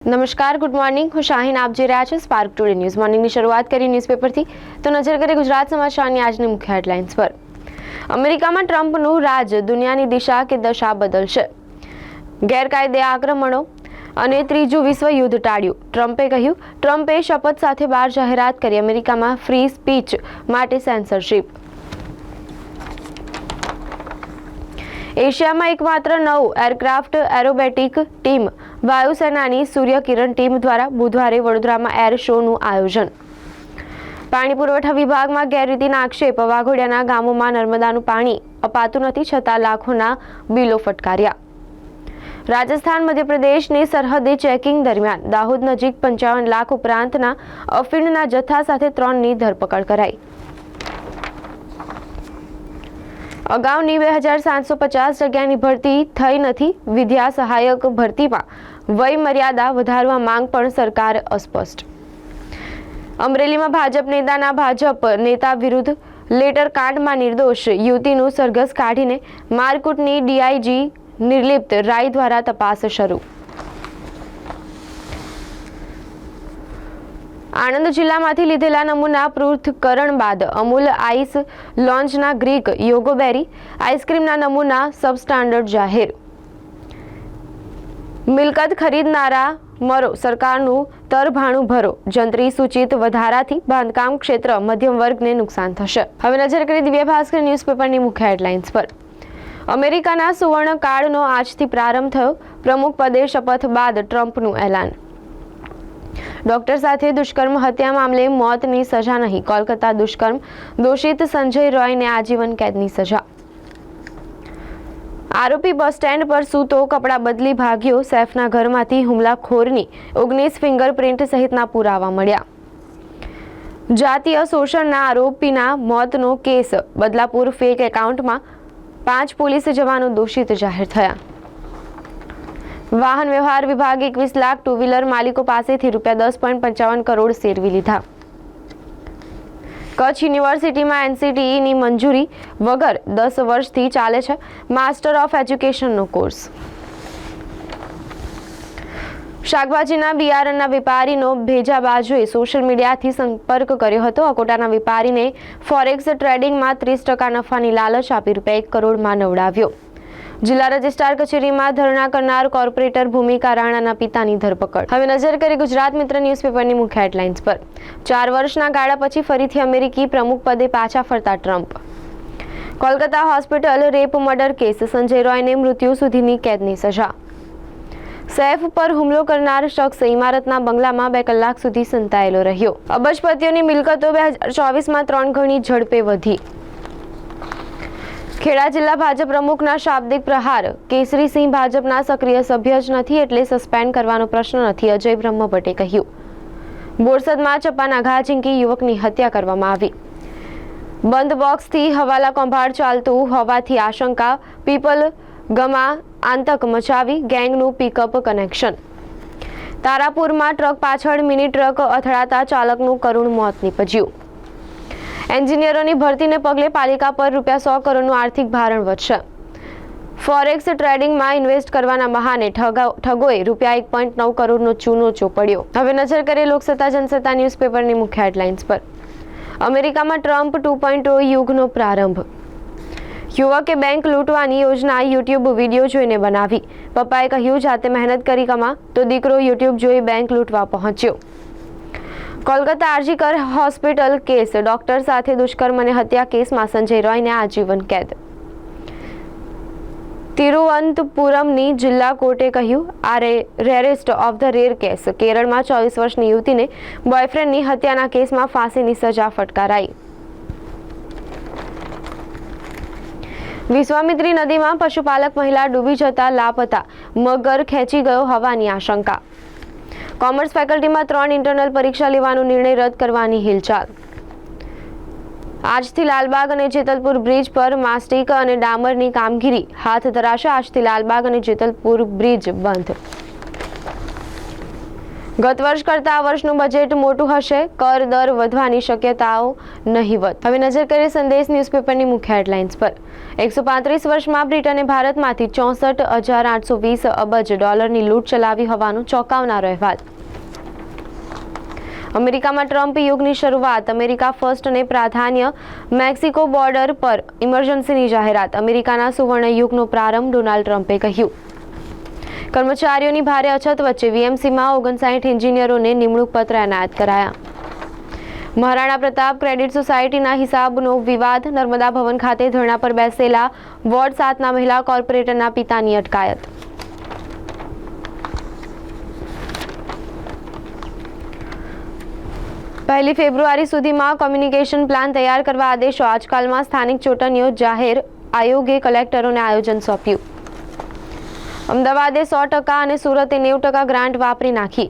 નમસ્કાર, good morning. હું શાહીન. આપ જોઈ રહ્યા છો સ્પાર્ક ટુડે ન્યૂઝ. મોર્નિંગની શરૂઆત કરી ન્યૂઝપેપરથી. તો નજર કરીએ ગુજરાત સમાચારની આજની મુખ્ય હેડલાઇન્સ પર. અમેરિકામાં ટ્રમ્પનું રાજ દુનિયાની દિશા કે દશા બદલશે. ગેરકાયદે આક્રમણો અને ત્રીજું વિશ્વ યુદ્ધ ટાળ્યું. ટ્રમ્પે શપથ સાથે 12 જાહેરાત કરી. અમેરિકામાં ફ્રી સ્પીચ માટે સેન્સરશિપ. એશિયામાં એકમાત્ર 9 એરક્રાફ્ટ એરોબેટિક ટીમ વાયુસેનાની સૂર્યકિરણ ટીમ દ્વારા બુધવારે વડોદરામાં એર શોનું આયોજન. પાણી પુરવઠા વિભાગમાં ગેરરીતિના આક્ષેપ. વાઘોડિયાના ગામોમાં નર્મદાનું પાણી અપાતું નથી, છતાં લાખોના બિલો ફટકાર્યા. રાજસ્થાન મધ્યપ્રદેશની સરહદે ચેકિંગ દરમિયાન દાહોદ નજીક 55 લાખ ઉપરાંતના અફીણના જથ્થા સાથે 3ની ધરપકડ કરાઈ. અગાઉની 2750 જગ્યાની ભરતી થઈ નથી. વિદ્યા સહાયક ભરતીમાં વય મર્યાદા વધારવા માંગ પણ સરકાર અસ્પષ્ટ. અમરેલીમાં ભાજપ નેતા વિરુદ્ધ લેટર કાંડમાં નિર્દોષ યુવતીનું સરઘસ કાઢીને મારકુટની ડીઆઈજી નિર્લિપ્ત રાય દ્વારા તપાસ શરૂ. આણંદ જિલ્લામાંથી લીધેલા નમૂના પૃથ્થકરણ બાદ અમૂલ આઈસ લોન્ચના ગ્રીક યોગોબેરી આઈસ્ક્રીમના નમૂના સબસ્ટાન્ડર્ડ જાહેર. મિલકત ખરીદનારા મરો, સરકારનું તરભાણું ભરો. જંત્રી સૂચિત વધારાથી બાંધકામ ક્ષેત્ર મધ્યમ વર્ગને નુકસાન થશે. હવે નજર કરી દિવ્ય ભાસ્કર ન્યૂઝપેપરની મુખ્ય હેડલાઇન્સ પર. અમેરિકાના સુવર્ણકાળનો આજથી પ્રારંભ થયો. પ્રમુખ પદે શપથ બાદ ટ્રમ્પનું એલાન. ડોક્ટર સાથે દુષ્કર્મ હત્યા મામલે મોતની સજા નહીં. કોલકાતા દુષ્કર્મ દોષિત સંજય રોયને આજીવન કેદની સજા. આરોપી બસ સ્ટેન્ડ પર સૂતો કપડાં બદલી ભાગ્યો. સૈફના ઘરમાંથી હુમલાખોરની 19 ફિંગરપ્રિન્ટ સહિતના પુરાવા મળ્યા. જાતીય શોષણના આરોપીના મોતનો કેસ. બદલાપુર ફેક એકાઉન્ટમાં 5 પોલીસ જવાનો દોષિત જાહેર થયા. વાહન વ્યવહાર વિભાગે 21 લાખ ટુ વ્હીલર માલિકો પાસેથી ₹10.55 કરોડ સેરવી લીધા. કચ્છ યુનિવર્સિટીમાં એનસીટીઈની મંજૂરી વગર 10 વર્ષથી ચાલે છે માસ્ટર ઓફ એજ્યુકેશનનો કોર્સ. શાકભાજીના બિયારણના વેપારીનો ભેજાબાજોએ સોશિયલ મીડિયાથી સંપર્ક કર્યો હતો. અકોટાના વેપારીને ફોરેક્સ ટ્રેડિંગમાં 30% નફાની લાલચ આપી ₹1 કરોડમાં નવડાવ્યો. જિલ્લા રજિસ્ટ્રાર કચેરીમાં ધરણા કરનાર કોર્પોરેટર ભૂમિકા રાણાના પિતાની ધરપકડ. હવે નજર કરી ગુજરાત મિત્ર ન્યૂઝપેપરની મુખ્ય હેડલાઇન્સ પર. 4 વર્ષના ગાળા પછી ફરીથી અમેરિકી પ્રમુખ પદે પાછા ફરતા Trump. Kolkata hospital rape murder case. Sanjay રોયને મૃત્યુ સુધીની કેદની સજા. સૈફ પર હુમલો કરનાર શખ્સ ઇમારતના બંગલામાં 2 કલાક સુધી સંતાયેલો રહ્યો. અબજપતિઓની મિલકતો 2024માં 3 ગણી ઝડપે વધી. ખેડા જિલ્લા ભાજપ પ્રમુખના શાબ્દિક પ્રહાર. કેસરીસિંહ ભાજપના સક્રિય સભ્ય જ નથી એટલે સસ્પેન્ડ કરવાનો પ્રશ્ન નથી, અજય બ્રહ્મભટ્ટે કહ્યું. બોરસદમાં ચપ્પાના ઘા ઝીંકી યુવકની હત્યા કરવામાં આવી. બંધ બોક્સથી હવાલા કૌભાંડ ચાલતું હોવાથી આશંકા. પીપલ ગમાં આતંક મચાવી ગેંગનું પિકઅપ કનેક્શન. તારાપુરમાં ટ્રક પાછળ મિની ટ્રક અથડાતા ચાલકનું કરુણ મોત નીપજ્યું. એન્જિનિયરોની ભરતીને પગલે પાલિકા પર ₹100 કરોડનું આર્થિક ભારણ વધશે. ફોરેક્સ ટ્રેડિંગમાં ઇન્વેસ્ટ કરવાના બહાને ઠગોએ ₹1.9 કરોડનો ચૂનો ચોપડ્યો. હવે નજર કરીએ લોકસત્તા જનસત્તા ન્યૂઝપેપરની મુખ્ય હેડલાઇન્સ પર. અમેરિકામાં ટ્રમ્પ 2.0 યુગનો પ્રારંભ. યુવકે બેંક લૂંટવાની યોજના યુટ્યુબ વિડીયો જોઈને બનાવી. પપ્પાએ કહ્યું જાતે મહેનત કરી કમા, તો દીકરો યુટ્યુબ જોઈ બેંક લૂંટવા પહોંચ્યો. Kolkata RG Kar hospital case. Doctor સાથે દુષ્કર્મ અને હત્યા કેસમાં સંજય રોયને આજીવન કેદ. તિરુવનંતપુરમની જિલ્લા કોર્ટે કહ્યું આ rarest of the rare case. કેરળમાં 24 વર્ષની યુવતીને બોયફ્રેન્ડની હત્યાના કેસમાં ફાંસીની સજા ફટકારાઈ. વિશ્વામિત્રી નદીમાં પશુપાલક મહિલા ડૂબી જતા લાપતા. મગર ખેંચી ગયો હોવાની આશંકા. કોમર્સ ફેકલ્ટીમાં 3 ઇન્ટરનલ પરીક્ષા લેવાનો નિર્ણય રદ કરવાની હિલચાલ. આજથી લાલબાગ અને જેતલપુર બ્રિજ પર માસ્ટિક અને ડામરની કામગીરી હાથ ધરાશે. આજથી લાલબાગ અને જેતલપુર બ્રિજ બંધ. ગત વર્ષ કરતાં આ વર્ષનું બજેટ મોટું હશે, કર દર વધવાની શક્યતાઓ નહીવત। હવે નજર કરીએ સંદેશ ન્યૂઝપેપરની મુખ્ય હેડલાઇન્સ પર। 135 વર્ષમાં બ્રિટને ભારતમાંથી 64,820 અબજ ડોલરની લૂંટ ચલાવી હોવાનું ચોંકાવનારો અહેવાલ। અમેરિકામાં ટ્રમ્પ યુગની શરૂઆત, અમેરિકા ફર્સ્ટને પ્રાધાન્ય, મેક્સિકો બોર્ડર પર ઇમરજન્સીની જાહેરાત, અમેરિકાના સુવર્ણ યુગનો પ્રારંભ, ડોનાલ્ડ ટ્રમ્પે કહ્યું। કર્મચારીઓની ભારે અછત વચ્ચે વીએમસીમાં 59 એન્જિનિયરોને નિમણૂક પત્ર એનાયત કરાયા। મહારાણા પ્રતાપ ક્રેડિટ સોસાયટીના હિસાબનો વિવાદ, નર્મદા ભવન ખાતે ધરણા પર બેસેલા વોર્ડ 7ના મહિલા કોર્પોરેટરના પિતાની અટકાયત। પહેલી ફેબ્રુઆરી સુધીમાં કોમ્યુનિકેશન પ્લાન તૈયાર કરવા આદેશો, આજકાલમાં સ્થાનિક ચૂંટણીઓ જાહેર, આયોગે કલેક્ટરોને આયોજન સોંપ્યું। અમદાવાદે 100% અને સુરતે 90% ગ્રાન્ટ વાપરી નાખી,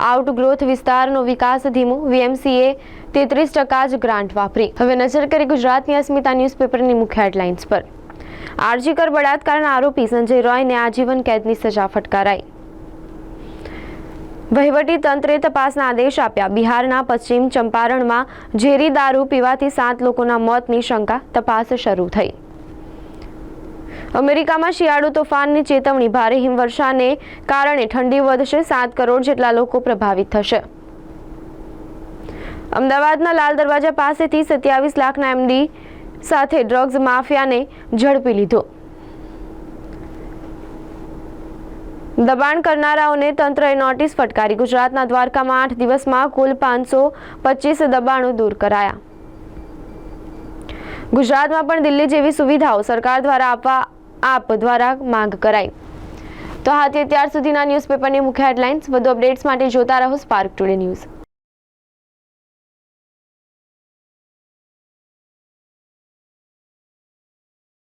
આઉટગ્રોથ વિસ્તારનો વિકાસ ધીમો, વીએમસીએ 33% જ ગ્રાન્ટ વાપરી। હવે નજર કરી ગુજરાતની અસ્મિતા ન્યૂઝપેપરની મુખ્ય હેડલાઇન્સ પર। આરજી કર બળાત્કારના આરોપી સંજય રોયને આજીવન કેદની સજા ફટકારાઈ। વહીવટી તંત્રે તપાસના આદેશ આપ્યા, બિહારના પશ્ચિમ ચંપારણમાં ઝેરી દારૂ પીવાથી 7 લોકોના મોતની શંકા, તપાસ શરૂ થઈ। અમેરિકામાં શિયાળુ તોફાનની ચેતવણી, ભારે હિમવર્ષાને કારણે ઠંડી વધશે, 7 કરોડ જેટલા લોકો પ્રભાવિત થશે। અમદાવાદના લાલ દરવાજા પાસેથી 27 લાખના એમડી સાથે ડ્રગ્સ માફિયાને ઝડપી લીધો। દબાણ કરનારાઓને તંત્રએ નોટિસ ફટકારી, ગુજરાતના દ્વારકામાં 8 દિવસમાં કુલ 525 દબાણો દૂર કરાયા। ગુજરાતમાં પણ દિલ્હી જેવી સુવિધાઓ સરકાર દ્વારા આપ દ્વારા માંગ કરાઈ। તો આ હતી અત્યાર સુધીના ન્યૂઝપેપરની મુખ્ય હેડલાઇન્સ। વધુ અપડેટ્સ માટે જોતા રહો સ્પાર્ક ટુડે ન્યૂઝ।